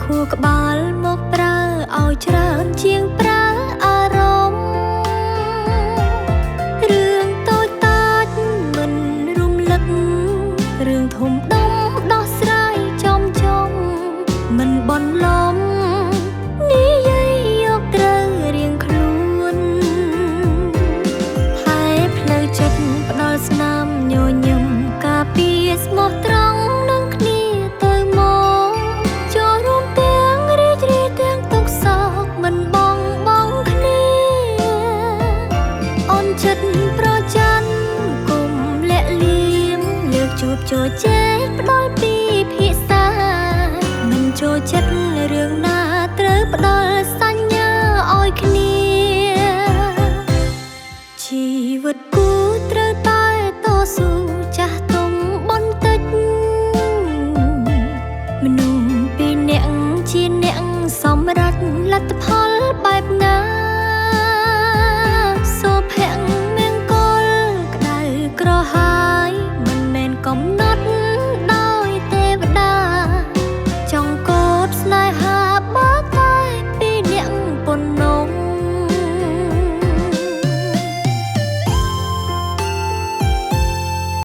ខួរក្បាលមកប្រើឲ្យច្រើនជាងប្រើអារម្មណ៍រឿងតូចតាចមិនរំលឹករឿងធំដុំដោះស្រាយចំមិនបន្លំនិយាយយកត្រូវរៀងខ្លួនថែផ្លូវចិត្តផ្ដល់ស្នាមញញឹមការពារស្មោះត្រង់នឹងគ្នាទៅមកចូលរួមទាំងរីករាយទាំងទុក្ខសោកមិនបងគ្នាអូនចិត្តប្រច័ណ្ឌគុំលាក់លៀមលើកជួបចូលជែកផ្ដល់ពីភាសាមិនចូលចិត្តរឿងណាត្រូវផ្ដល់សញ្ញាឲ្យគ្នាជីវិតគូត្រូវតែតស៊ូចាស់ទុំបន្តិចមនុស្សពីរនាក់ជាអ្នកសម្រេចលទ្ធផលបែបណាសុភមង្គលក្តៅក្រហា